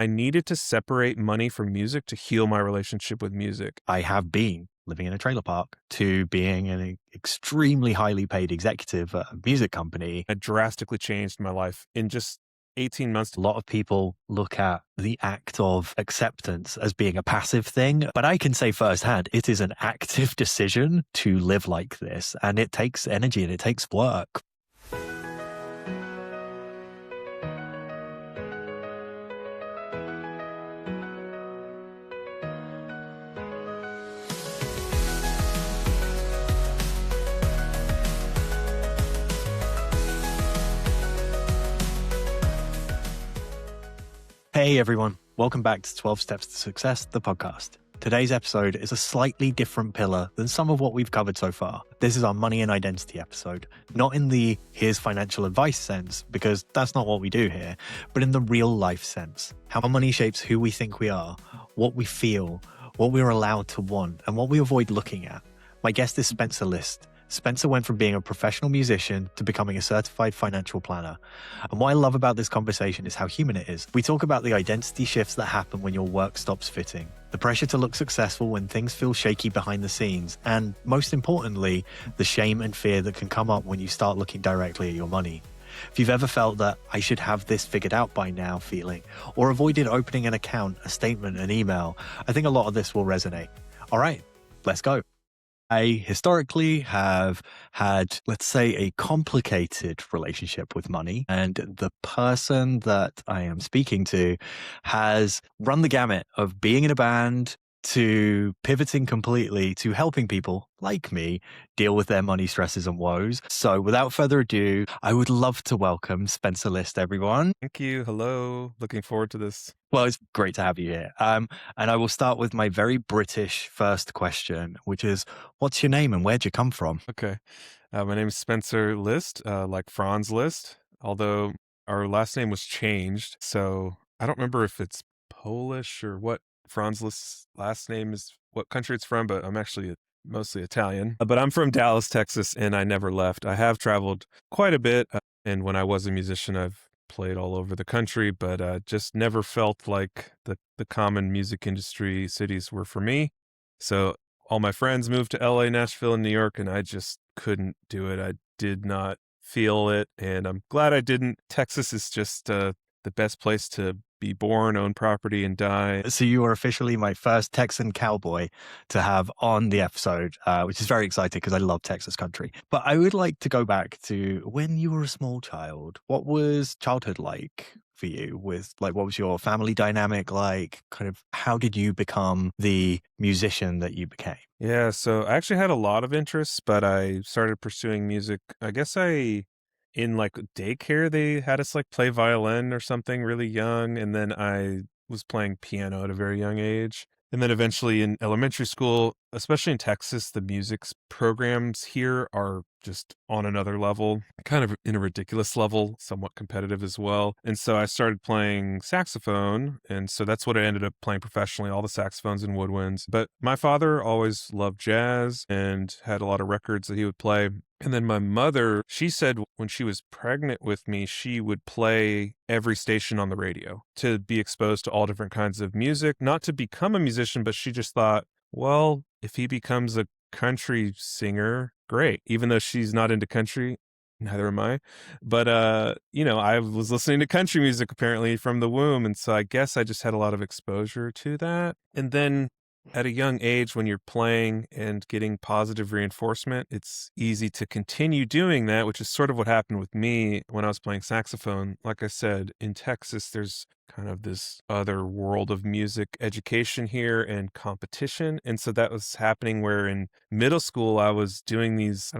I needed to separate money from music to heal my relationship with music. I have been living in a trailer park to being an extremely highly paid executive at a music company. It drastically changed my life in just 18 months. A lot of people look at the act of acceptance as being a passive thing, but I can say firsthand, it is an active decision to live like this, and it takes energy and it takes work. Hey everyone, welcome back to 12 Steps to Success, the podcast. Today's episode is a slightly different pillar than some of what we've covered so far. This is our money and identity episode, not in the here's financial advice sense, because that's not what we do here, but in the real life sense. How money shapes who we think we are, what we feel, what we're allowed to want, and what we avoid looking at. My guest is Spenser Liszt. Spenser went from being a professional musician to becoming a certified financial planner. And what I love about this conversation is how human it is. We talk about the identity shifts that happen when your work stops fitting, the pressure to look successful when things feel shaky behind the scenes, and most importantly, the shame and fear that can come up when you start looking directly at your money. If you've ever felt that I should have this figured out by now feeling, or avoided opening an account, a statement, an email, I think a lot of this will resonate. All right, let's go. I historically have had, let's say, a complicated relationship with money, and the person that I am speaking to has run the gamut of being in a band to pivoting completely to helping people like me deal with their money stresses and woes. So without further ado, I would love to welcome Spenser Liszt, everyone. Thank you. Hello. Looking forward to this. Well, it's great to have you here. And I will start with my very British first question, which is, what's your name and where'd you come from? Okay. My name is Spenser Liszt, like Franz Liszt, although our last name was changed. So I don't remember if it's Polish or what Franz Liszt's last name is, what country it's from, but I'm actually mostly Italian. But I'm from Dallas, Texas, and I never left. I have traveled quite a bit. And when I was a musician, I've played all over the country, but just never felt like the common music industry cities were for me. So all my friends moved to LA, Nashville, and New York, and I just couldn't do it. I did not feel it, and I'm glad I didn't. Texas is just the best place to be born, own property, and die. So you are officially my first Texan cowboy to have on the episode, which is very exciting because I love Texas country. But I would like to go back to when you were a small child. What was childhood like for you? With like, what was your family dynamic like? Kind of, how did you become the musician that you became? Yeah, so I actually had a lot of interests, but I started pursuing music. I guess in like daycare, they had us like play violin or something really young. And then I was playing piano at a very young age. And then eventually in elementary school, especially in Texas, the programs here are just on another level, kind of in a ridiculous level, somewhat competitive as well. And so I started playing saxophone. And so that's what I ended up playing professionally, all the saxophones and woodwinds. But my father always loved jazz and had a lot of records that he would play. And then my mother, she said when she was pregnant with me, she would play every station on the radio to be exposed to all different kinds of music, not to become a musician, but she just thought, well, if he becomes a country singer, great. Even though she's not into country, neither am I. But, I was listening to country music apparently from the womb. And so I guess I just had a lot of exposure to that. And then at a young age, when you're playing and getting positive reinforcement, it's easy to continue doing that, which is sort of what happened with me when I was playing saxophone. Like I said, in Texas, there's kind of this other world of music education here and competition. And so that was happening where in middle school, I was doing these,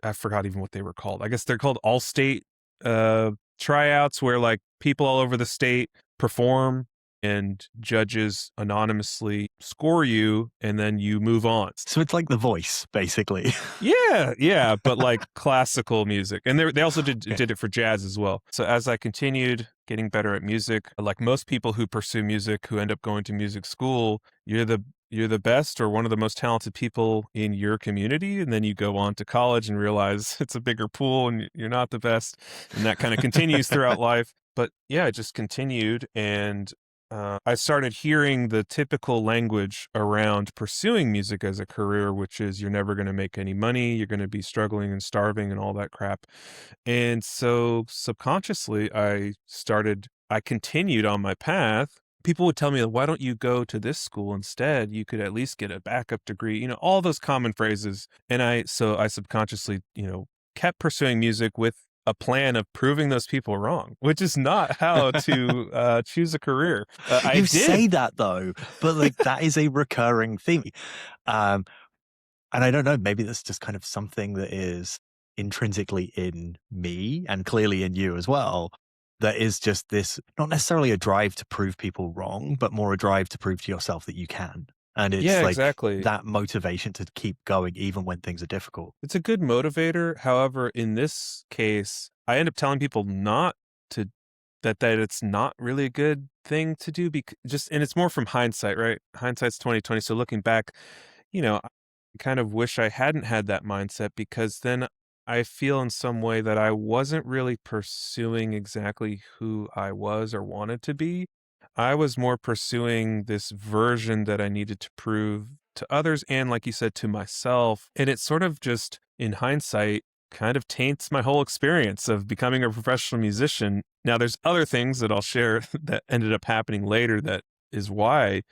I forgot even what they were called. I guess they're called all-state tryouts where like people all over the state perform and judges anonymously score you, and then you move on. So it's like The Voice, basically. Yeah, but like classical music. And they also did it for jazz as well. So as I continued getting better at music, like most people who pursue music, who end up going to music school, you're the best or one of the most talented people in your community. And then you go on to college and realize it's a bigger pool and you're not the best. And that kind of continues throughout life. But yeah, it just continued. And I started hearing the typical language around pursuing music as a career, which is you're never going to make any money, you're going to be struggling and starving and all that crap. And so subconsciously, I continued on my path. People would tell me, why don't you go to this school instead? You could at least get a backup degree, all those common phrases. So I subconsciously, kept pursuing music with a plan of proving those people wrong, which is not how to choose a career. I You say did. that though, but like that is a recurring theme. Um, and I don't know, maybe that's just kind of something that is intrinsically in me and clearly in you as well. That is just this, not necessarily a drive to prove people wrong, but more a drive to prove to yourself that you can. And it's Yeah, like exactly. that motivation to keep going even when things are difficult. It's a good motivator. However, in this case, I end up telling people not to that it's not really a good thing to do and it's more from hindsight, right? Hindsight's 2020. So looking back, I kind of wish I hadn't had that mindset because then I feel in some way that I wasn't really pursuing exactly who I was or wanted to be. I was more pursuing this version that I needed to prove to others and, like you said, to myself. And it sort of just, in hindsight, kind of taints my whole experience of becoming a professional musician. Now, there's other things that I'll share that ended up happening later that is why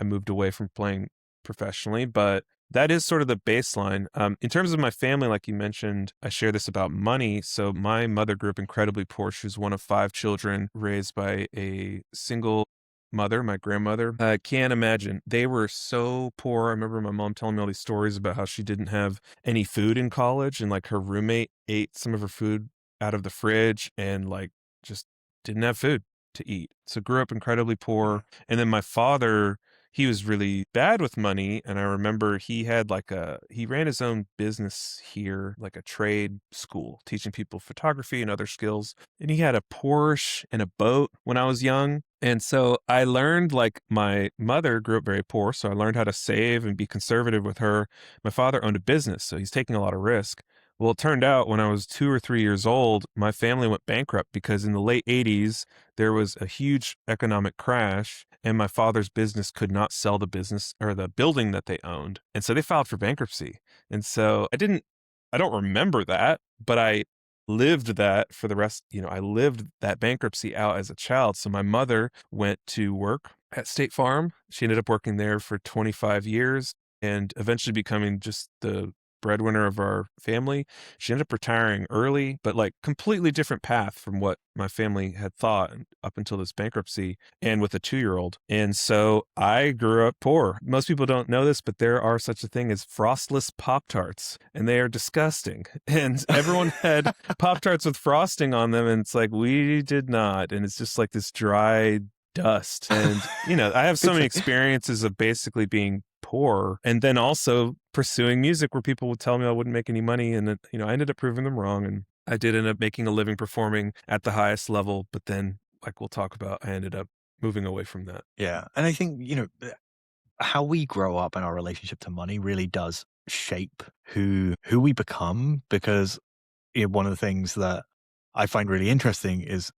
I moved away from playing professionally, but that is sort of the baseline. In terms of my family, like you mentioned, I share this about money. So my mother grew up incredibly poor. She was one of five children raised by a single mother, my grandmother. I can't imagine. They were so poor. I remember my mom telling me all these stories about how she didn't have any food in college and like her roommate ate some of her food out of the fridge and like just didn't have food to eat. So grew up incredibly poor. And then my father, he was really bad with money, and I remember he ran his own business here, like a trade school, teaching people photography and other skills, and he had a Porsche and a boat when I was young, and so I learned, like, my mother grew up very poor, so I learned how to save and be conservative with her. My father owned a business, so he's taking a lot of risk. Well, it turned out when I was 2 or 3 years old, my family went bankrupt because in the late '80s, there was a huge economic crash and my father's business could not sell the business or the building that they owned. And so they filed for bankruptcy. And so I don't remember that, but I lived that for the rest, I lived that bankruptcy out as a child. So my mother went to work at State Farm. She ended up working there for 25 years and eventually becoming just the breadwinner of our family. She ended up retiring early, but like completely different path from what my family had thought up until this bankruptcy and with a 2-year-old. And so I grew up poor. Most people don't know this, but there are such a thing as frostless Pop Tarts and they are disgusting. And everyone had Pop Tarts with frosting on them. And it's like, we did not. And it's just like this dry dust. And, I have so many experiences of basically being poor and then also pursuing music where people would tell me I wouldn't make any money. And, I ended up proving them wrong. And I did end up making a living performing at the highest level. But then, like we'll talk about, I ended up moving away from that. Yeah. And I think, how we grow up and our relationship to money really does shape who we become because one of the things that I find really interesting is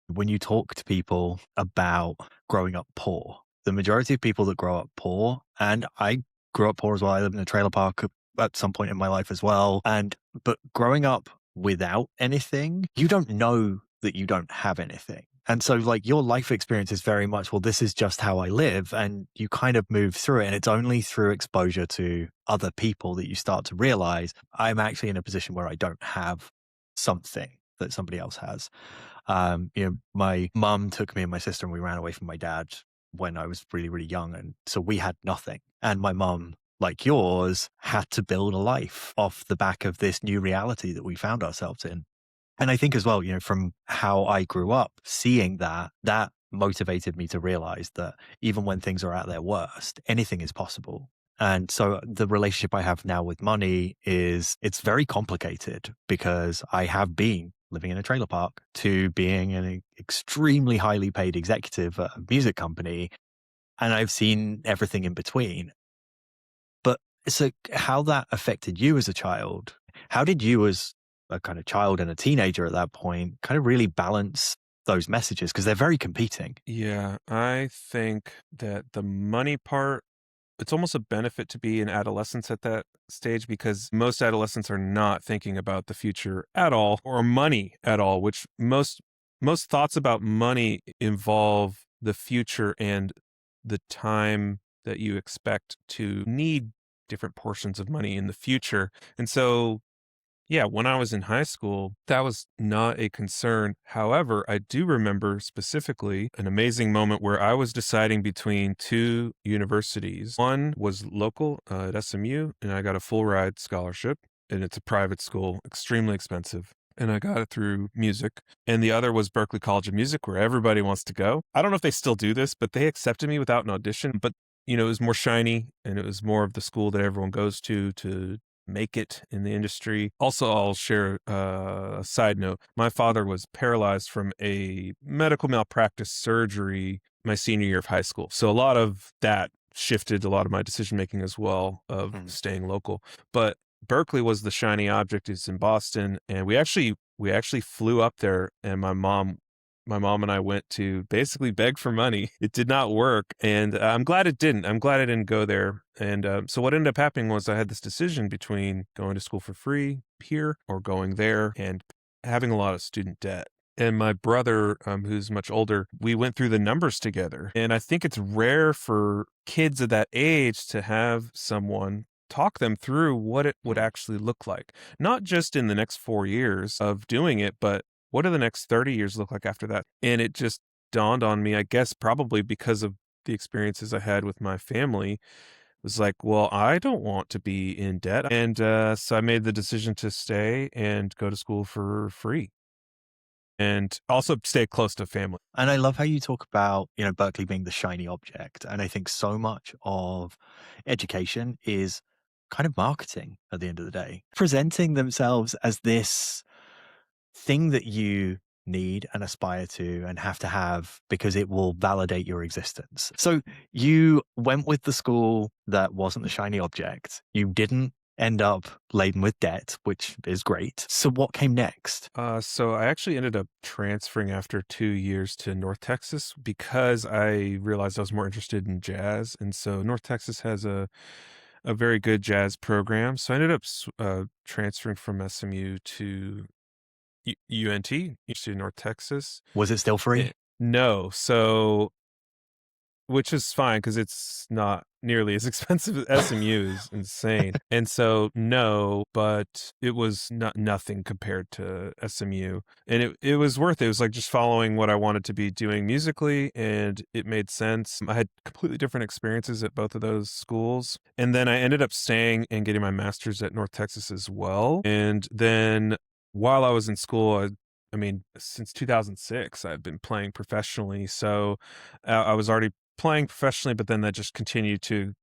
when you talk to people about growing up poor, the majority of people that grow up poor, and I grew up poor as well. I lived in a trailer park at some point in my life as well. But growing up without anything, you don't know that you don't have anything. And so like your life experience is very much, well, this is just how I live. And you kind of move through it. And it's only through exposure to other people that you start to realize I'm actually in a position where I don't have something that somebody else has. My mum took me and my sister and we ran away from my dad when I was really, really young. And so we had nothing. And my mum, like yours, had to build a life off the back of this new reality that we found ourselves in. And I think as well, from how I grew up, seeing that motivated me to realize that even when things are at their worst, anything is possible. And so the relationship I have now with money it's very complicated because I have been living in a trailer park to being an extremely highly paid executive at a music company. And I've seen everything in between. But so how that affected you as a child, how did you as a kind of child and a teenager at that point kind of really balance those messages because they're very competing. Yeah, I think that the money part, it's almost a benefit to be in adolescence at that stage because most adolescents are not thinking about the future at all or money at all, which most thoughts about money involve the future and the time that you expect to need different portions of money in the future. And so yeah, when I was in high school, that was not a concern. However, I do remember specifically an amazing moment where I was deciding between two universities. One was local at SMU, and I got a full ride scholarship, and it's a private school, extremely expensive. And I got it through music. And the other was Berklee College of Music, where everybody wants to go. I don't know if they still do this, but they accepted me without an audition. But, it was more shiny, and it was more of the school that everyone goes to make it in the industry. Also, I'll share a side note. My father was paralyzed from a medical malpractice surgery my senior year of high school. So a lot of that shifted a lot of my decision making as well of Mm. staying local. But Berkeley was the shiny object. It's in Boston, and we actually flew up there, and my mom and I went to basically beg for money. It did not work, and I'm glad it didn't. I'm glad I didn't go there. And so what ended up happening was I had this decision between going to school for free here or going there and having a lot of student debt. And my brother, who's much older, we went through the numbers together. And I think it's rare for kids of that age to have someone talk them through what it would Mm. actually look like. Not just in the next 4 years of doing it, but what do the next 30 years look like after that? And it just dawned on me, I guess probably because of the experiences I had with my family, was like, well, I don't want to be in debt. And so I made the decision to stay and go to school for free and also stay close to family. And I love how you talk about, Berkeley being the shiny object. And I think so much of education is kind of marketing at the end of the day, presenting themselves as this thing that you need and aspire to and have to have because it will validate your existence. So you went with the school that wasn't the shiny object. You didn't end up laden with debt, which is great. So what came next? So I actually ended up transferring after 2 years to North Texas because I realized I was more interested in jazz. And so North Texas has a very good jazz program. So I ended up transferring from SMU to UNT, University of North Texas. Was it still Eh, free? no, so which is fine because it's not nearly as expensive as SMU is insane. And so, no, but it was nothing compared to SMU. And it was worth it. It was like just following what I wanted to be doing musically, and it made sense. I had completely different experiences at both of those schools. And then I ended up staying and getting my master's at North Texas as well. And then while I was in school, I mean, since 2006, I've been playing professionally. So I was already playing professionally, but then that just continued to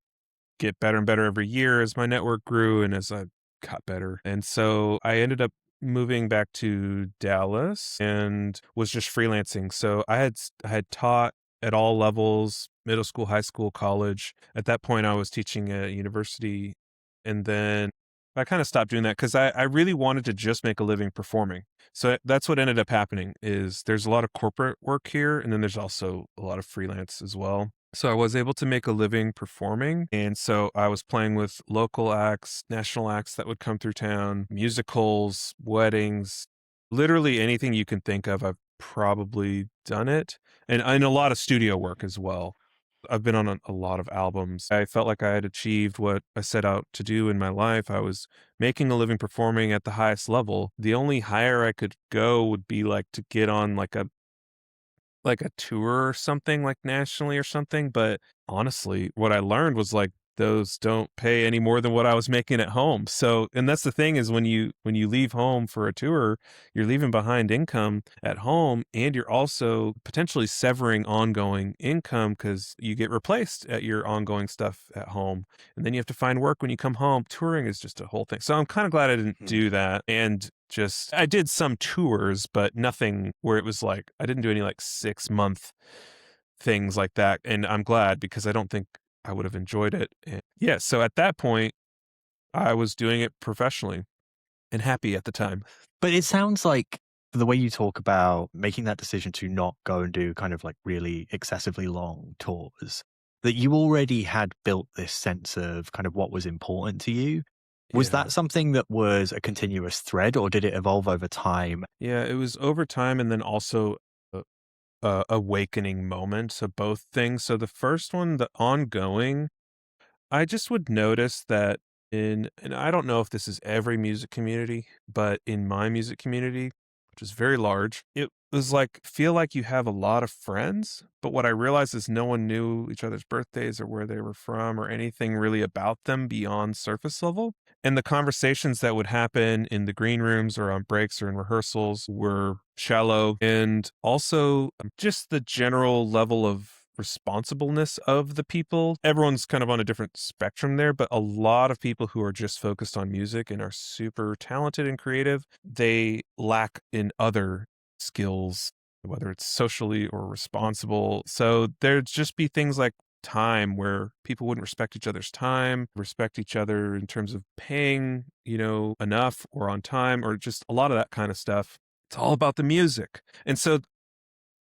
get better and better every year as my network grew and as I got better. And so I ended up moving back to Dallas and was just freelancing. So I had taught at all levels, middle school, high school, college. At that point I was teaching at university, and then I kind of stopped doing that because I really wanted to just make a living performing. So that's what ended up happening is there's a lot of corporate work here, and then there's also a lot of freelance as well. So I was able to make a living performing, and so I was playing with local acts, national acts that would come through town, musicals, weddings, literally anything you can think of, I've probably done it, and a lot of studio work as well. I've been on a lot of albums. I felt like I had achieved what I set out to do in my life. I was making a living performing at the highest level. The only higher I could go would be like to get on like a tour or something, like nationally or something. But honestly, what I learned was like those don't pay any more than what I was making at home. So, and that's the thing is when you leave home for a tour, you're leaving behind income at home, and you're also potentially severing ongoing income because you get replaced at your ongoing stuff at home. And then you have to find work when you come home. Touring is just a whole thing. So I'm kind of glad I didn't Mhm. do that. And just I did some tours, but nothing where it was like I didn't do any like 6 month things like that. And I'm glad because I don't think I would have enjoyed it. And yeah, so at that point, I was doing it professionally and happy at the time. But it sounds like the way you talk about making that decision to not go and do kind of like really excessively long tours, that you already had built this sense of kind of what was important to you. Was Yeah. that something that was a continuous thread or did it evolve over time? Yeah, it was over time and then also a awakening moment, so both things. So the first one, the ongoing, I just would notice that and I don't know if this is every music community, but in my music community, which is very large, it was like feel like you have a lot of friends, but what I realized is no one knew each other's birthdays or where they were from or anything really about them beyond surface level. And the conversations that would happen in the green rooms or on breaks or in rehearsals were shallow. And also just the general level of responsibleness of the people. Everyone's kind of on a different spectrum there, but a lot of people who are just focused on music and are super talented and creative, they lack in other skills, whether it's socially or responsible. So there'd just be things like time where people wouldn't respect each other's time, respect each other in terms of paying, enough or on time, or just a lot of that kind of stuff. It's all about the music. And so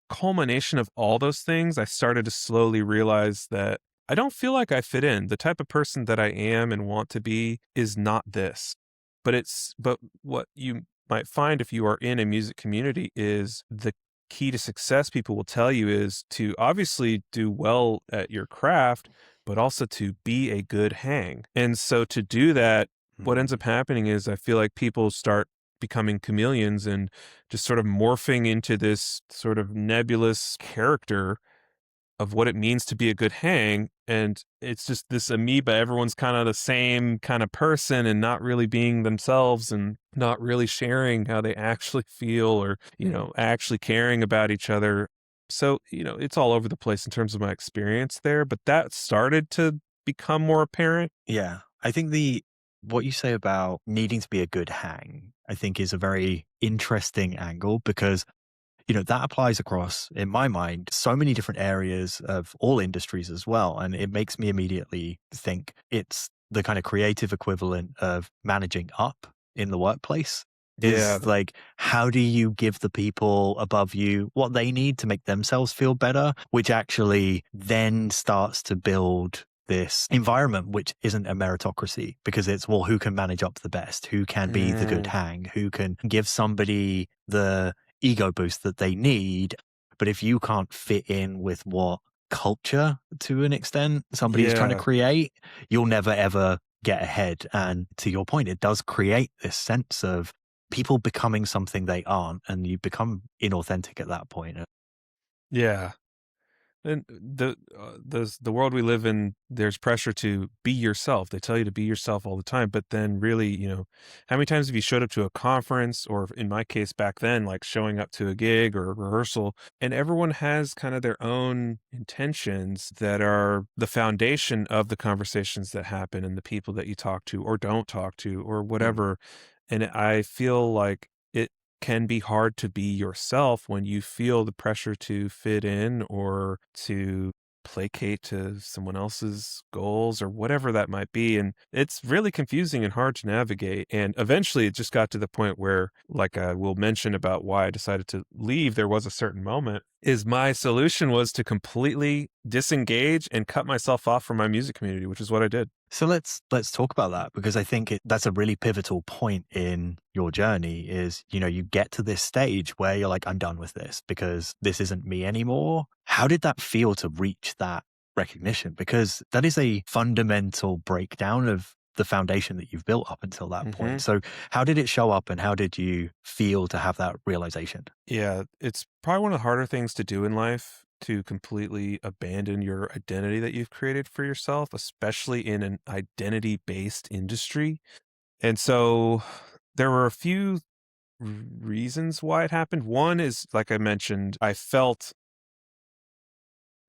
culmination of all those things, I started to slowly realize that I don't feel like I fit in. The type of person that I am and want to be is not this. But what you might find if you are in a music community is the key to success people will tell you is to obviously do well at your craft, but also to be a good hang. And so to do that, what ends Mm. up happening is I feel like people start becoming chameleons and just sort of morphing into this sort of nebulous character of what it means to be a good hang. And it's just this amoeba. Everyone's kind of the same kind of person and not really being themselves and not really sharing how they actually feel or, actually caring about each other. So, it's all over the place in terms of my experience there, but that started to become more apparent. Yeah. I think the what you say about needing to be a good hang, I think is a very interesting angle because that applies across, in my mind, so many different areas of all industries as well. And it makes me immediately think it's the kind of creative equivalent of managing up in the workplace. Yeah. Is like, how do you give the people above you what they need to make themselves feel better, which actually then starts to build this environment, which isn't a meritocracy because it's, well, who can manage up the best? Who can be the good Mm, hang? Who can give somebody the ego boost that they need. But if you can't fit in with what culture to an extent somebody's trying to yeah. create, you'll never ever get ahead. And to your point, it does create this sense of people becoming something they aren't, and you become inauthentic at that point. Yeah. And the world we live in, there's pressure to be yourself. They tell you to be yourself all the time, but then really, how many times have you showed up to a conference, or in my case back then, like showing up to a gig or a rehearsal, and everyone has kind of their own intentions that are the foundation of the conversations that happen and the people that you talk to or don't talk to or Mm. whatever. And I feel like it can be hard to be yourself when you feel the pressure to fit in or to placate to someone else's goals or whatever that might be. And it's really confusing and hard to navigate. And eventually it just got to the point where, like I will mention about why I decided to leave, there was a certain moment, is my solution was to completely disengage and cut myself off from my music community, which is what I did. So let's talk about that because I think that's a really pivotal point in your journey is, you get to this stage where you're like, I'm done with this because this isn't me anymore. How did that feel to reach that recognition? Because that is a fundamental breakdown of the foundation that you've built up until that point. Hmm. So how did it show up and how did you feel to have that realization? Yeah, it's probably one of the harder things to do in life to completely abandon your identity that you've created for yourself, especially in an identity based industry. And so there were a few reasons why it happened. One is, like I mentioned, I felt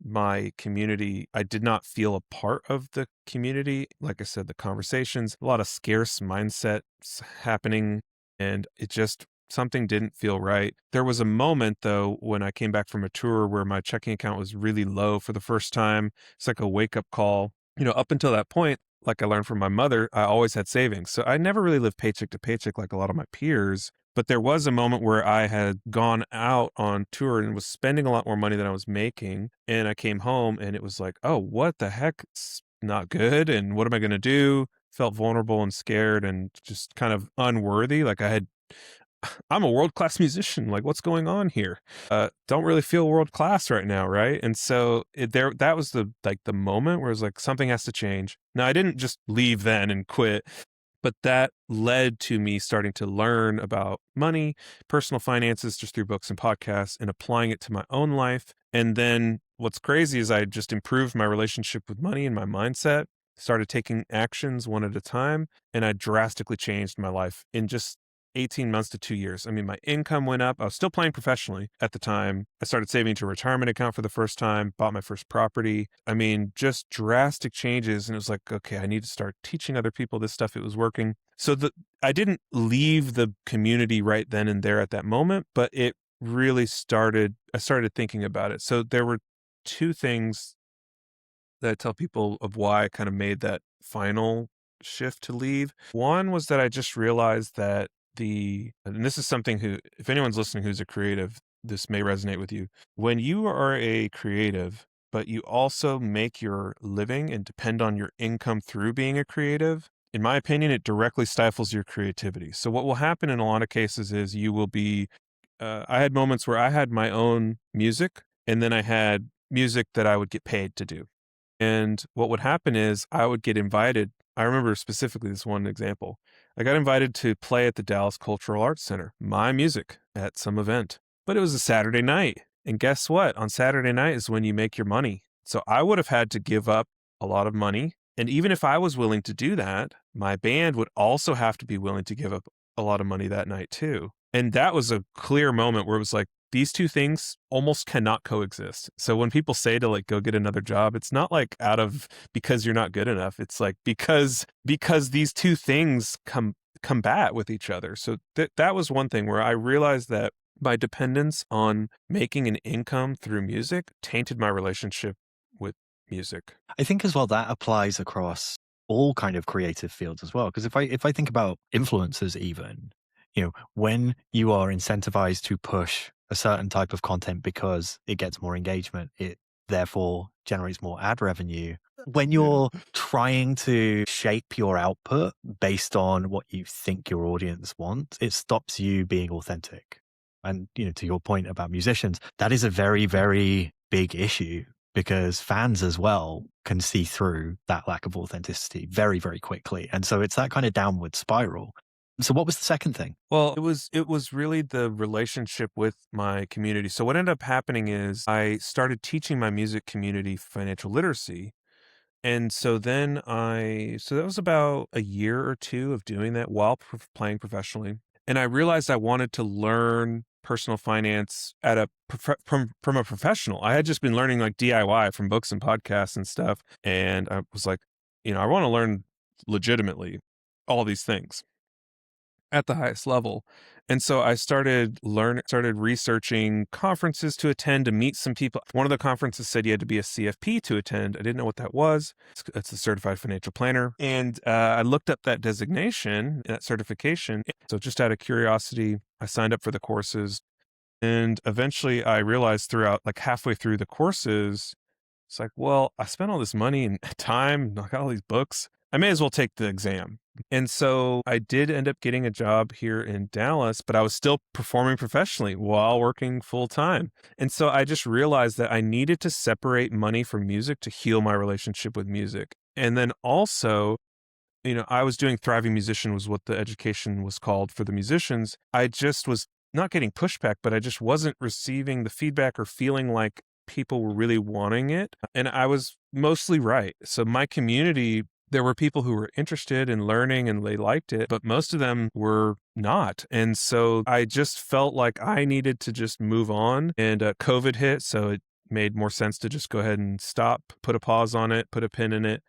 my community, I did not feel a part of the community. Like I said, the conversations, a lot of scarce mindsets happening, and it just something didn't feel right. There was a moment though when I came back from a tour where my checking account was really low for the first time. It's like a wake up call. Up until that point, like I learned from my mother, I always had savings. So I never really lived paycheck to paycheck like a lot of my peers. But there was a moment where I had gone out on tour and was spending a lot more money than I was making, and I came home and it was like, "Oh, what the heck? It's not good, and what am I gonna do?" Felt vulnerable and scared and just kind of unworthy, like I'm a world-class musician, like, what's going on here? Don't really feel world class right now, right? And so that was the moment where it was like, something has to change. Now, I didn't just leave then and quit, but that led to me starting to learn about money, personal finances just through books and podcasts and applying it to my own life. And then what's crazy is I just improved my relationship with money and my mindset, started taking actions one at a time, and I drastically changed my life in just 18 months to 2 years. I mean, my income went up. I was still playing professionally at the time. I started saving to a retirement account for the first time, bought my first property. I mean, just drastic changes. And it was like, okay, I need to start teaching other people this stuff. It was working. So I didn't leave the community right then and there at that moment, but it really I started thinking about it. So there were two things that I tell people of why I kind of made that final shift to leave. One was that I just realized that and this is something if anyone's listening who's a creative, this may resonate with you. When you are a creative, but you also make your living and depend on your income through being a creative, in my opinion, it directly stifles your creativity. So what will happen in a lot of cases is I had moments where I had my own music and then I had music that I would get paid to do. And what would happen is I would get invited. I remember specifically this one example. I got invited to play at the Dallas Cultural Arts Center, my music at some event, but it was a Saturday night. And guess what? On Saturday night is when you make your money. So I would have had to give up a lot of money. And even if I was willing to do that, my band would also have to be willing to give up a lot of money that night too. And that was a clear moment where it was like, these two things almost cannot coexist. So when people say to like go get another job, it's not like out of because you're not good enough. It's like because these two things combat with each other. So that was one thing where I realized that my dependence on making an income through music tainted my relationship with music. I think as well that applies across all kind of creative fields as well. Because if I think about influencers, even when you are incentivized to push a certain type of content because it gets more engagement, it therefore generates more ad revenue. When Yeah. you're trying to shape your output based on what you think your audience wants, it stops you being authentic. And to your point about musicians, that is a very, very big issue because fans as well can see through that lack of authenticity very, very quickly. And so it's that kind of downward spiral. So what was the second thing? Well, it was really the relationship with my community. So what ended up happening is I started teaching my music community financial literacy. And so that was about a year or two of doing that while playing professionally. And I realized I wanted to learn personal finance from a professional. I had just been learning like DIY from books and podcasts and stuff. And I was like, I want to learn legitimately all these things at the highest level. And so I started researching conferences to attend to meet some people. One of the conferences said you had to be a CFP to attend. I didn't know what that was. It's a certified financial planner. And I looked up that designation, that certification. So just out of curiosity, I signed up for the courses. And eventually I realized throughout, like halfway through the courses, it's like, well, I spent all this money and time, I got all these books. I may as well take the exam. And so I did end up getting a job here in Dallas, but I was still performing professionally while working full time. And so I just realized that I needed to separate money from music to heal my relationship with music. And then also, I was doing Thriving Musician was what the education was called for the musicians. I just was not getting pushback, but I just wasn't receiving the feedback or feeling like people were really wanting it. And I was mostly right. So my community, there were people who were interested in learning and they liked it, but most of them were not. And so I just felt like I needed to just move on. And COVID hit. So it made more sense to just go ahead and stop, put a pause on it, put a pin in it.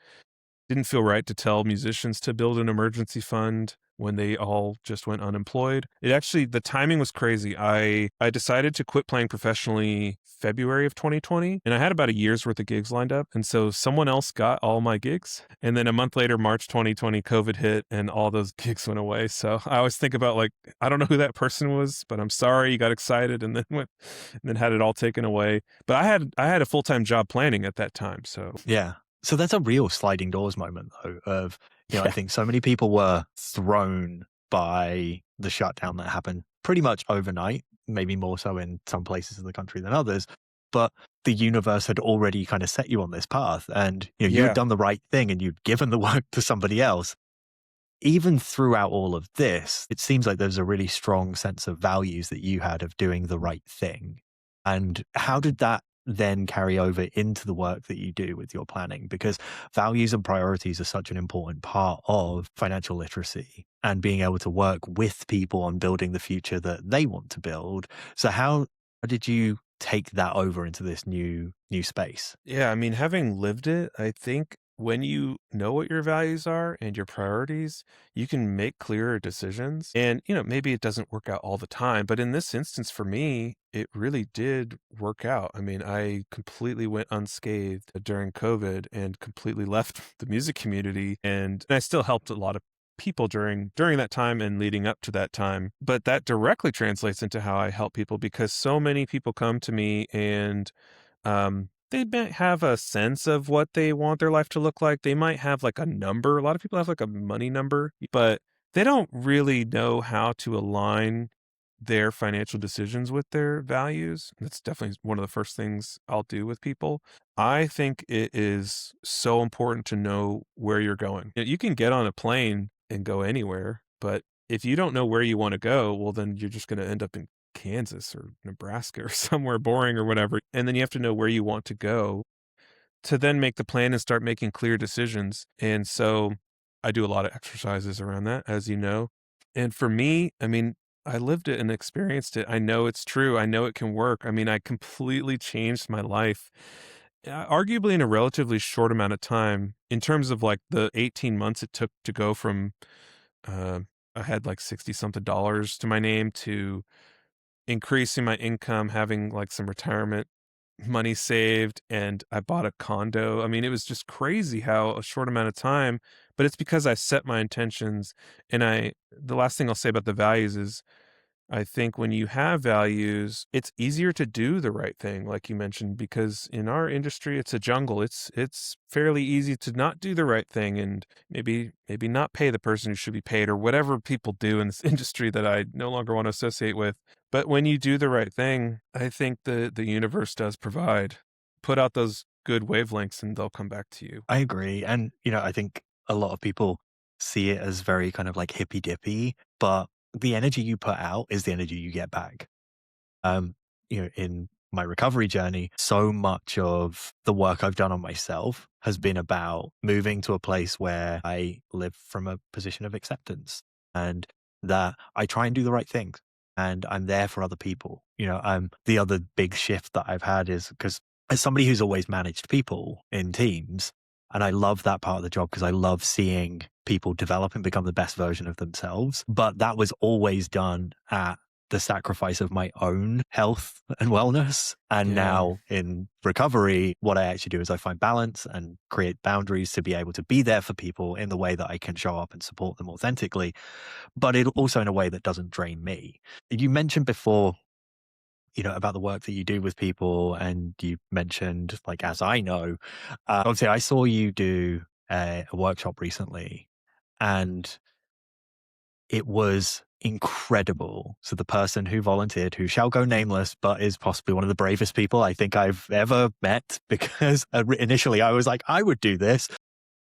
Didn't feel right to tell musicians to build an emergency fund when they all just went unemployed. It actually, the timing was crazy. I decided to quit playing professionally February of 2020, and I had about a year's worth of gigs lined up. And so someone else got all my gigs. And then a month later, March 2020, COVID hit and all those gigs went away. So I always think about like, I don't know who that person was, but I'm sorry you got excited and then went and then had it all taken away. But I had a full-time job planning at that time. So Yeah. So that's a real sliding doors moment, though, of, I yeah. think so many people were thrown by the shutdown that happened pretty much overnight, maybe more so in some places in the country than others. But the universe had already kind of set you on this path, and you had Yeah. done the right thing and you'd given the work to somebody else. Even throughout all of this, it seems like there's a really strong sense of values that you had of doing the right thing. And how did that then carry over into the work that you do with your planning? Because values and priorities are such an important part of financial literacy and being able to work with people on building the future that they want to build. So how did you take that over into this new space? Yeah, I mean, having lived it, I think when you know what your values are and your priorities, you can make clearer decisions. And, maybe it doesn't work out all the time, but in this instance for me, it really did work out. I mean, I completely went unscathed during COVID and completely left the music community, and I still helped a lot of people during that time and leading up to that time. But that directly translates into how I help people because so many people come to me and they might have a sense of what they want their life to look like. They might have like a number. A lot of people have like a money number, but they don't really know how to align their financial decisions with their values. That's definitely one of the first things I'll do with people. I think it is so important to know where you're going. You can get on a plane and go anywhere, but if you don't know where you want to go, well, then you're just going to end up in Kansas or Nebraska or somewhere boring or whatever. And then you have to know where you want to go to then make the plan and start making clear decisions. And so I do a lot of exercises around that, as you know. And for me, I mean, I lived it and experienced it. I know it's true. I know it can work. I mean, I completely changed my life, arguably in a relatively short amount of time in terms of like the 18 months it took to go from, uh, I had like 60 something dollars to my name to increasing my income, having like some retirement money saved, and I bought a condo. I mean, it was just crazy how a short amount of time, but it's because I set my intentions. And the last thing I'll say about the values is I think when you have values, it's easier to do the right thing, like you mentioned, because in our industry, it's a jungle. It's fairly easy to not do the right thing and maybe not pay the person who should be paid or whatever people do in this industry that I no longer want to associate with. But when you do the right thing, I think the universe does provide. Put out those good wavelengths and they'll come back to you. I agree. And, I think a lot of people see it as very kind of like hippy dippy, but the energy you put out is the energy you get back. Um, in my recovery journey, so much of the work I've done on myself has been about moving to a place where I live from a position of acceptance and that I try and do the right things and I'm there for other people. The other big shift that I've had is because as somebody who's always managed people in teams, and I love that part of the job because I love seeing people develop and become the best version of themselves. But that was always done at the sacrifice of my own health and wellness. And Yeah. now in recovery, what I actually do is I find balance and create boundaries to be able to be there for people in the way that I can show up and support them authentically, but it also in a way that doesn't drain me. You mentioned before, about the work that you do with people, and you mentioned, like, as I know, obviously I saw you do a workshop recently and it was incredible. So the person who volunteered, who shall go nameless, but is possibly one of the bravest people I think I've ever met, because initially I was like, I would do this.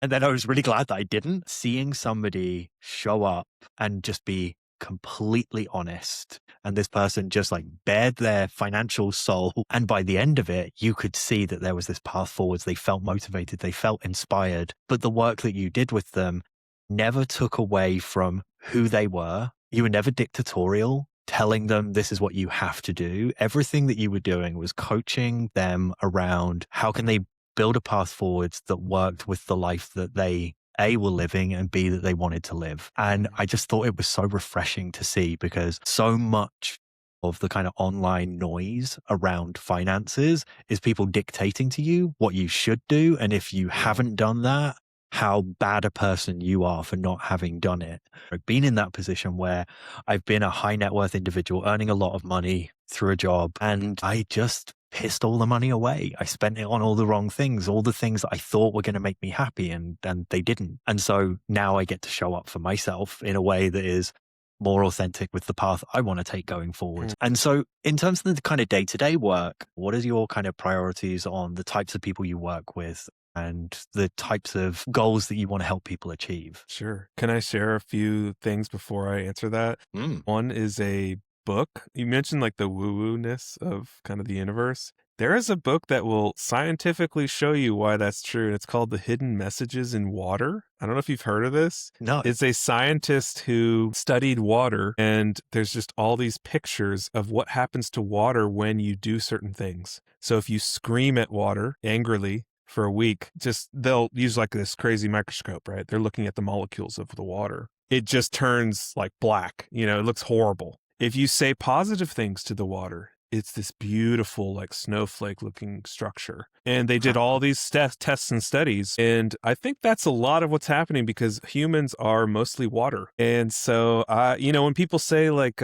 And then I was really glad that I didn't. Seeing somebody show up and just be completely honest. And this person just like bared their financial soul. And by the end of it, you could see that there was this path forwards. They felt motivated. They felt inspired. But the work that you did with them never took away from who they were. You were never dictatorial, telling them this is what you have to do. Everything that you were doing was coaching them around how can they build a path forwards that worked with the life that they A, were living and B, that they wanted to live. And I just thought it was so refreshing to see because so much of the kind of online noise around finances is people dictating to you what you should do. And if you haven't done that, how bad a person you are for not having done it. I've been in that position where I've been a high net worth individual earning a lot of money through a job and I just pissed all the money away. I spent it on all the wrong things, all the things that I thought were going to make me happy and they didn't. And so now I get to show up for myself in a way that is more authentic with the path I want to take going forward. And so in terms of the kind of day-to-day work, what is your kind of priorities on the types of people you work with and the types of goals that you want to help people achieve? Sure. Can I share a few things before I answer that? Mm. One is a book. You mentioned like the woo-woo-ness of kind of the universe. There is a book that will scientifically show you why that's true, and it's called The Hidden Messages in Water. I don't know if you've heard of this. No. It's a scientist who studied water, and there's just all these pictures of what happens to water when you do certain things. So if you scream at water angrily for a week, just they'll use like this crazy microscope, right? They're looking at the molecules of the water. It just turns like black, it looks horrible. If you say positive things to the water, it's this beautiful, like snowflake looking structure. And they did all these tests and studies. And I think that's a lot of what's happening because humans are mostly water. And so, when people say like,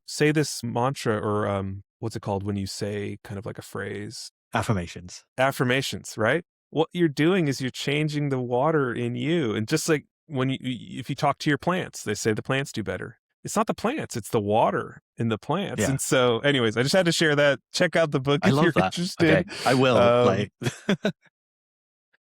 say this mantra or what's it called when you say kind of like a phrase? Affirmations, right? What you're doing is you're changing the water in you. And just like if you talk to your plants, they say the plants do better. It's not the plants, it's the water in the plants. Yeah. And so anyways, I just had to share that. Check out the book I if love you're that. interested. Okay, I will.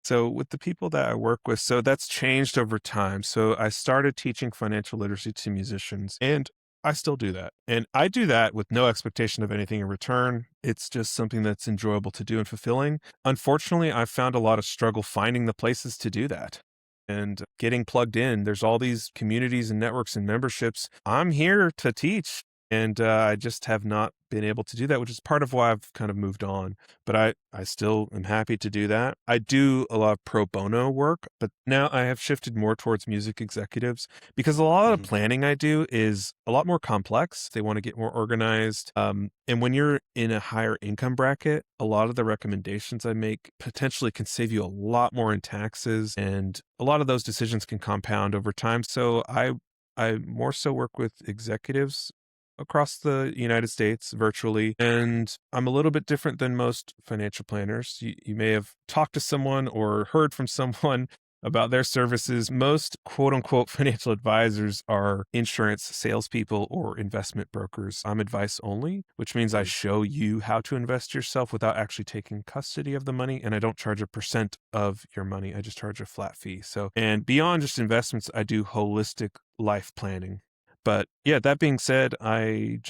So with the people that I work with, so that's changed over time. So I started teaching financial literacy to musicians and I still do that. And I do that with no expectation of anything in return. It's just something that's enjoyable to do and fulfilling. Unfortunately, I've found a lot of struggle finding the places to do that and getting plugged in. There's all these communities and networks and memberships. I'm here to teach. And I just have not been able to do that, which is part of why I've kind of moved on. But I still am happy to do that. I do a lot of pro bono work, but now I have shifted more towards music executives because a lot of the planning I do is a lot more complex. They want to get more organized. And when you're in a higher income bracket, a lot of the recommendations I make potentially can save you a lot more in taxes. And a lot of those decisions can compound over time. So I more so work with executives across the United States virtually. And I'm a little bit different than most financial planners. You may have talked to someone or heard from someone about their services. Most quote unquote financial advisors are insurance salespeople or investment brokers. I'm advice only, which means I show you how to invest yourself without actually taking custody of the money. And I don't charge a percent of your money. I just charge a flat fee. So, and beyond just investments, I do holistic life planning. But yeah, that being said, I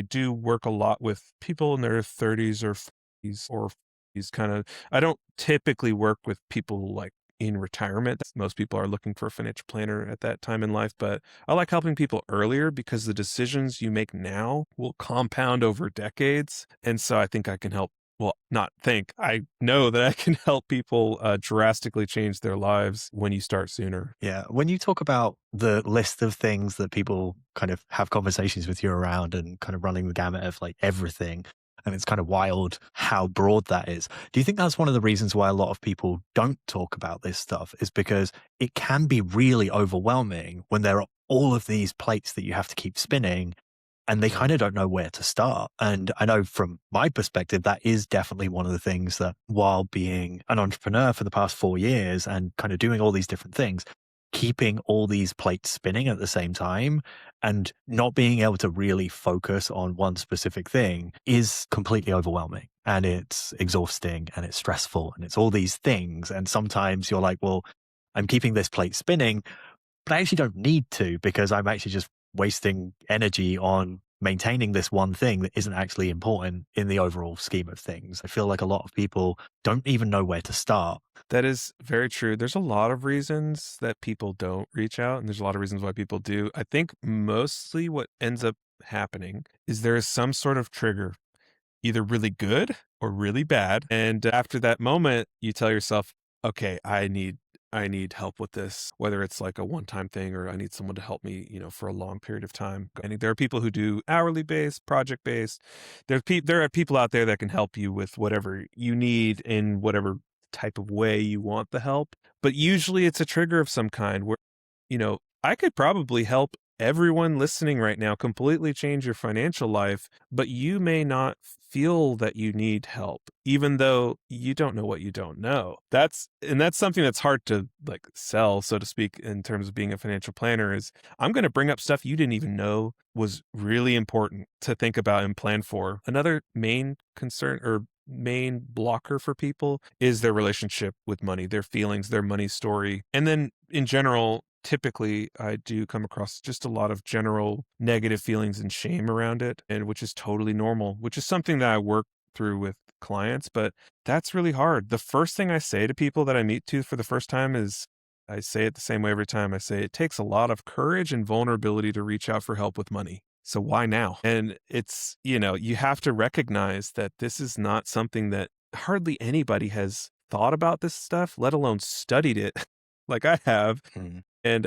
do work a lot with people in their 30s or 40s or 50s kind of. I don't typically work with people like in retirement. Most people are looking for a financial planner at that time in life, but I like helping people earlier because the decisions you make now will compound over decades. And so I think I can help. Well, not think. I know that I can help people drastically change their lives when you start sooner. Yeah. When you talk about the list of things that people kind of have conversations with you around and kind of running the gamut of like everything, and it's kind of wild how broad that is. Do you think that's one of the reasons why a lot of people don't talk about this stuff is because it can be really overwhelming when there are all of these plates that you have to keep spinning and they kind of don't know where to start. And I know from my perspective, that is definitely one of the things that while being an entrepreneur for the past 4 years and kind of doing all these different things, keeping all these plates spinning at the same time and not being able to really focus on one specific thing is completely overwhelming and it's exhausting and it's stressful and it's all these things. And sometimes you're like, well, I'm keeping this plate spinning, but I actually don't need to because I'm actually just wasting energy on maintaining this one thing that isn't actually important in the overall scheme of things. I feel like a lot of people don't even know where to start. That is very true. There's a lot of reasons that people don't reach out, and there's a lot of reasons why people do. I think mostly what ends up happening is there is some sort of trigger, either really good or really bad. And after that moment, you tell yourself, okay, I need help with this, whether it's like a one-time thing or I need someone to help me, for a long period of time. And there are people who do hourly based, project based. There are people out there that can help you with whatever you need in whatever type of way you want the help. But usually it's a trigger of some kind where, I could probably help everyone listening right now completely change your financial life, but you may not feel that you need help, even though you don't know what you don't know. That's something that's hard to like sell, so to speak, in terms of being a financial planner is I'm going to bring up stuff you didn't even know was really important to think about and plan for. Another main concern or main blocker for people is their relationship with money, their feelings, their money story. And then in general, typically I do come across just a lot of general negative feelings and shame around it, and which is totally normal, which is something that I work through with clients, but that's really hard. The first thing I say to people that I meet to for the first time is I say it the same way every time. I say it takes a lot of courage and vulnerability to reach out for help with money. So why now? And it's, you have to recognize that this is not something that hardly anybody has thought about this stuff, let alone studied it like I have. Mm. And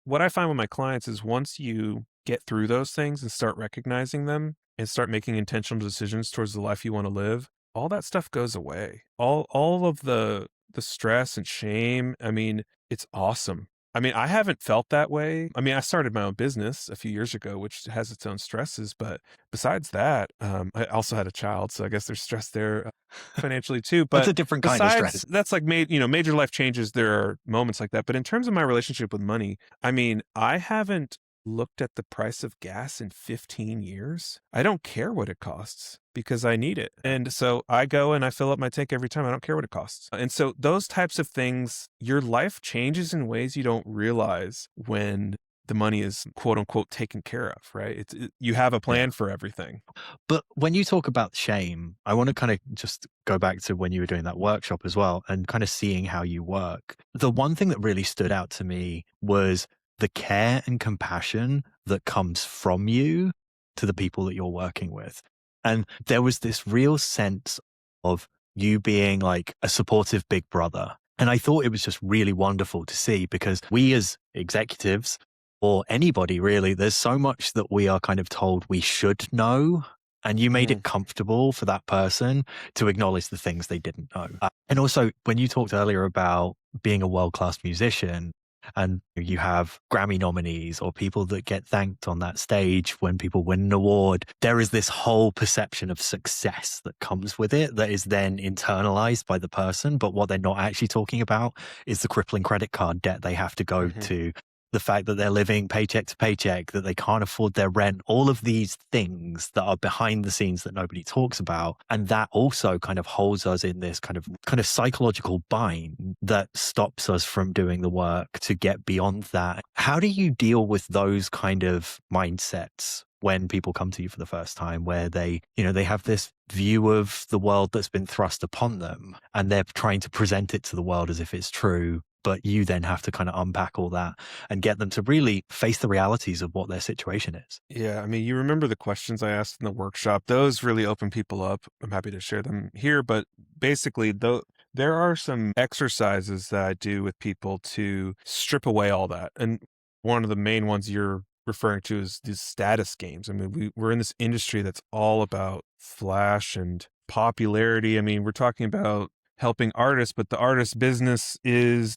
what I find with my clients is once you get through those things and start recognizing them and start making intentional decisions towards the life you want to live, all that stuff goes away. All of the stress and shame. I mean, it's awesome. I mean, I haven't felt that way. I mean, I started my own business a few years ago, which has its own stresses. But besides that, I also had a child, so I guess there's stress there financially too. That's But a different kind of besides, stress. that's like major life changes. There are moments like that. But in terms of my relationship with money, I mean, I haven't looked at the price of gas in 15 years. I don't care what it costs because I need it. And so I go and I fill up my tank every time. I don't care what it costs. And so those types of things, your life changes in ways you don't realize when the money is quote unquote taken care of, right? You have a Yeah. plan for everything. But when you talk about shame, I want to kind of just go back to when you were doing that workshop as well and kind of seeing how you work. The one thing that really stood out to me was the care and compassion that comes from you to the people that you're working with. And there was this real sense of you being like a supportive big brother. And I thought it was just really wonderful to see because we as executives or anybody really, there's so much that we are kind of told we should know. And you made it Mhm. comfortable for that person to acknowledge the things they didn't know. And also, when you talked earlier about being a world class musician, and you have Grammy nominees or people that get thanked on that stage when people win an award, there is this whole perception of success that comes with it that is then internalized by the person. But what they're not actually talking about is the crippling credit card debt they have to go Mhm. to, the fact that they're living paycheck to paycheck, that they can't afford their rent, all of these things that are behind the scenes that nobody talks about. And that also kind of holds us in this kind of psychological bind that stops us from doing the work to get beyond that. How do you deal with those kind of mindsets when people come to you for the first time where they have this view of the world that's been thrust upon them and they're trying to present it to the world as if it's true, but you then have to kind of unpack all that and get them to really face the realities of what their situation is? Yeah, I mean, you remember the questions I asked in the workshop. Those really open people up. I'm happy to share them here, but basically, though, there are some exercises that I do with people to strip away all that. And one of the main ones you're referring to is these status games. I mean, we're in this industry that's all about flash and popularity. I mean, we're talking about helping artists, but the artist business is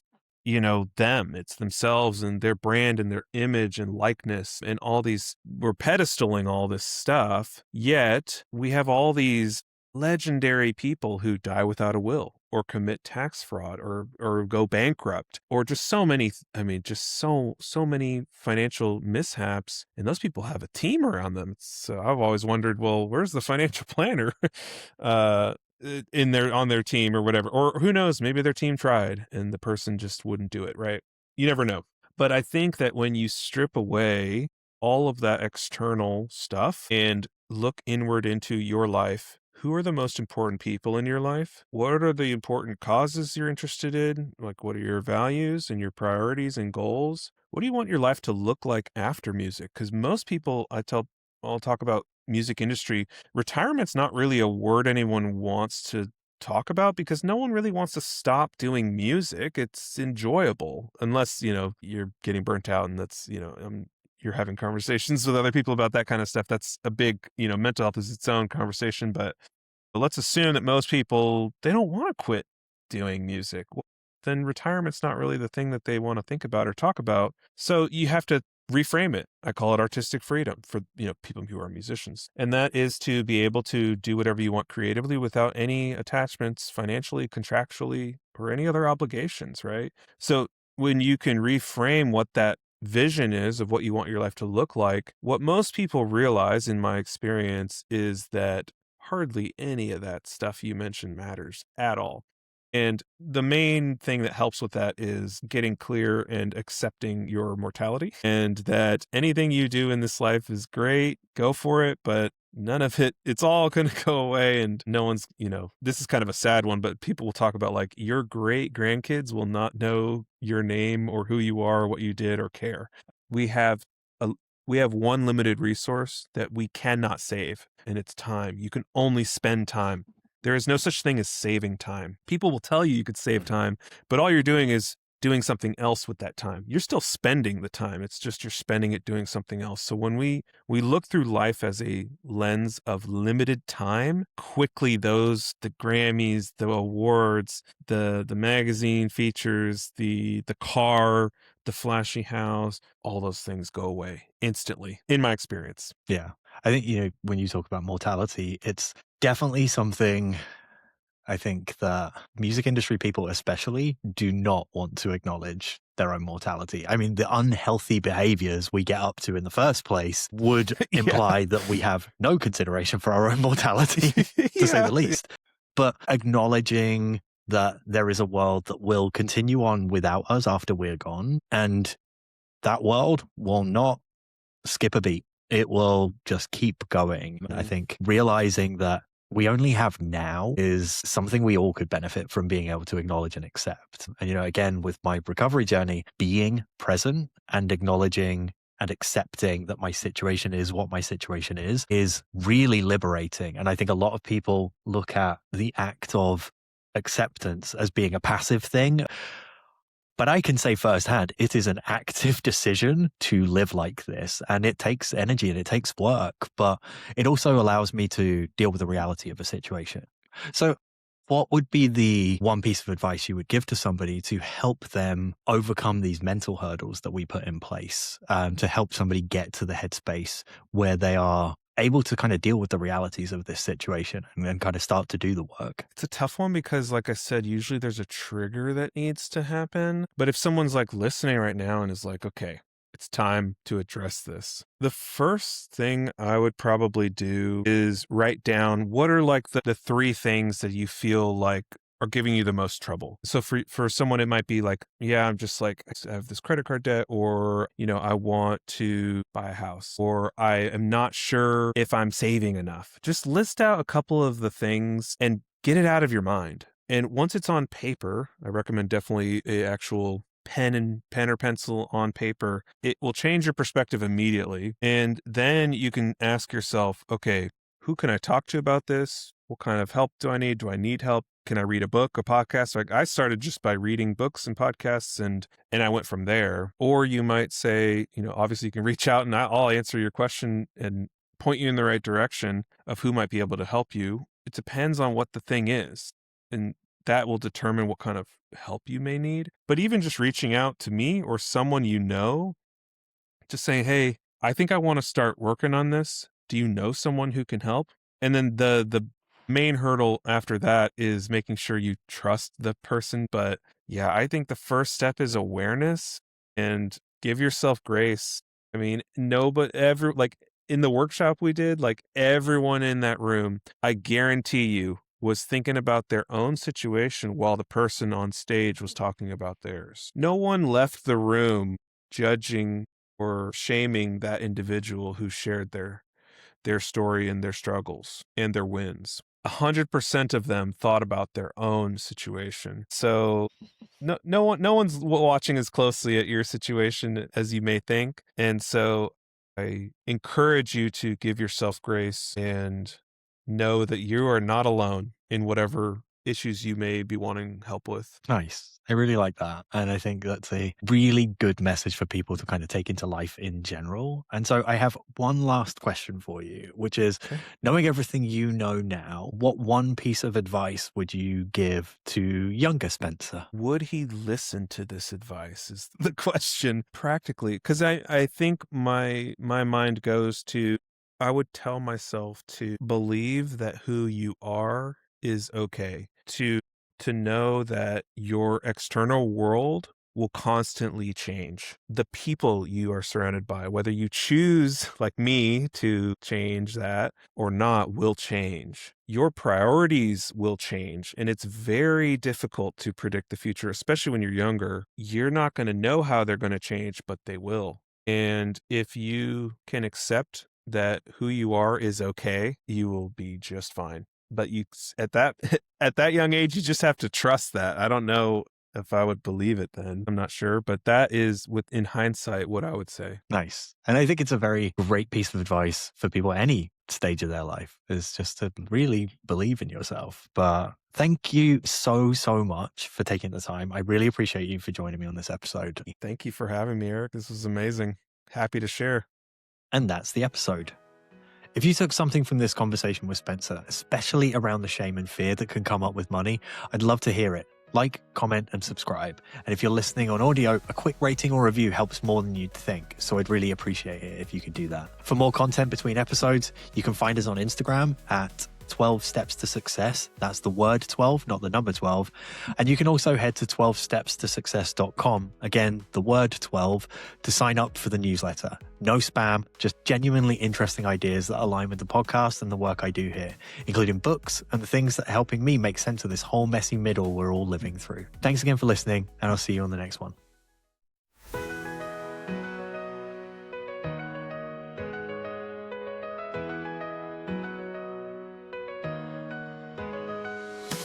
them. It's themselves and their brand and their image and likeness and all these. We're pedestaling all this stuff, yet we have all these legendary people who die without a will or commit tax fraud or go bankrupt or just so many I mean just so many financial mishaps, and those people have a team around them. So I've always wondered, well, where's the financial planner uh in their on their team or whatever, or who knows, maybe their team tried and the person just wouldn't do it, right? You never know. But I think that when you strip away all of that external stuff and look inward into your life, who are the most important people in your life? What are the important causes you're interested in? Like, what are your values and your priorities and goals? What do you want your life to look like after music? Because most people I'll talk about music industry, retirement's not really a word anyone wants to talk about because no one really wants to stop doing music. It's enjoyable unless, you're getting burnt out and you're having conversations with other people about that kind of stuff. That's a big, mental health is its own conversation, but let's assume that most people, they don't want to quit doing music. Well, then retirement's not really the thing that they want to think about or talk about. So you have to reframe it. I call it artistic freedom for, people who are musicians. And that is to be able to do whatever you want creatively without any attachments financially, contractually, or any other obligations, right? So when you can reframe what that vision is of what you want your life to look like, what most people realize in my experience is that hardly any of that stuff you mentioned matters at all. And the main thing that helps with that is getting clear and accepting your mortality, and that anything you do in this life is great, go for it, but none of it, it's all going to go away. And no one's, this is kind of a sad one, but people will talk about like your great grandkids will not know your name or who you are, or what you did, or care. We have a we have one limited resource that we cannot save, and it's time. You can only spend time. There is no such thing as saving time. People will tell you could save time, but all you're doing is doing something else with that time. You're still spending the time. It's just you're spending it doing something else. So when we look through life as a lens of limited time, quickly the Grammys, the awards, the magazine features, the car, the flashy house, all those things go away instantly, in my experience. Yeah. I think, when you talk about mortality, it's definitely something I think that music industry people, especially, do not want to acknowledge their own mortality. I mean, the unhealthy behaviors we get up to in the first place would Yeah. imply that we have no consideration for our own mortality, to say Yeah. the least. But acknowledging that there is a world that will continue on without us after we're gone, and that world will not skip a beat. It will just keep going. I Mhm. think realizing that we only have now is something we all could benefit from being able to acknowledge and accept. And, again, with my recovery journey, being present and acknowledging and accepting that my situation is what my situation is really liberating. And I think a lot of people look at the act of acceptance as being a passive thing. But I can say firsthand, it is an active decision to live like this. And it takes energy and it takes work, but it also allows me to deal with the reality of a situation. So, what would be the one piece of advice you would give to somebody to help them overcome these mental hurdles that we put in place, to help somebody get to the headspace where they are able to kind of deal with the realities of this situation and then kind of start to do the work? It's a tough one because, like I said, usually there's a trigger that needs to happen. But if someone's like listening right now and is like, okay, it's time to address this, the first thing I would probably do is write down what are like the three things that you feel like are giving you the most trouble. So for someone, it might be like, yeah, I'm just like, I have this credit card debt, or, I want to buy a house, or I am not sure if I'm saving enough. Just list out a couple of the things and get it out of your mind. And once it's on paper, I recommend definitely a actual pen or pencil on paper. It will change your perspective immediately. And then you can ask yourself, okay, who can I talk to about this? What kind of help do I need? Do I need help? Can I read a book, a podcast? Like I started just by reading books and podcasts, and I went from there. Or you might say, obviously you can reach out and I'll answer your question and point you in the right direction of who might be able to help you. It depends on what the thing is. And that will determine what kind of help you may need. But even just reaching out to me or someone just saying, hey, I think I want to start working on this. Do you know someone who can help? And then the main hurdle after that is making sure you trust the person. But yeah, I think the first step is awareness and give yourself grace. I mean, no, but like in the workshop we did, like everyone in that room, I guarantee you, was thinking about their own situation while the person on stage was talking about theirs. No one left the room judging or shaming that individual who shared their story and their struggles and their wins. 100% of them thought about their own situation. So no one's watching as closely at your situation as you may think. And so I encourage you to give yourself grace and know that you are not alone in whatever issues you may be wanting help with. Nice. I really like that. And I think that's a really good message for people to kind of take into life in general. And so I have one last question for you, which is Okay. knowing everything you know now, what one piece of advice would you give to younger Spencer? Would he listen to this advice is the question practically. Because I think my mind goes to, I would tell myself to believe that who you are is okay. To know that your external world will constantly change. The people you are surrounded by, whether you choose, like me, to change that or not, will change. Your priorities will change. And it's very difficult to predict the future, especially when you're younger. You're not going to know how they're going to change, but they will. And if you can accept that who you are is okay, you will be just fine. But at that at that young age, you just have to trust that. I don't know if I would believe it then. I'm not sure, but that is in hindsight what I would say. Nice. And I think it's a very great piece of advice for people at any stage of their life is just to really believe in yourself. But thank you so, so much for taking the time. I really appreciate you for joining me on this episode. Thank you for having me, Eric. This was amazing. Happy to share. And that's the episode. If you took something from this conversation with Spencer, especially around the shame and fear that can come up with money, I'd love to hear it. Like, comment, and subscribe. And if you're listening on audio, a quick rating or review helps more than you'd think. So I'd really appreciate it if you could do that. For more content between episodes, you can find us on Instagram at 12 Steps to Success. That's the word 12, not the number 12. And you can also head to 12stepstosuccess.com. Again, the word 12 to sign up for the newsletter. No spam, just genuinely interesting ideas that align with the podcast and the work I do here, including books and the things that are helping me make sense of this whole messy middle we're all living through. Thanks again for listening, and I'll see you on the next one.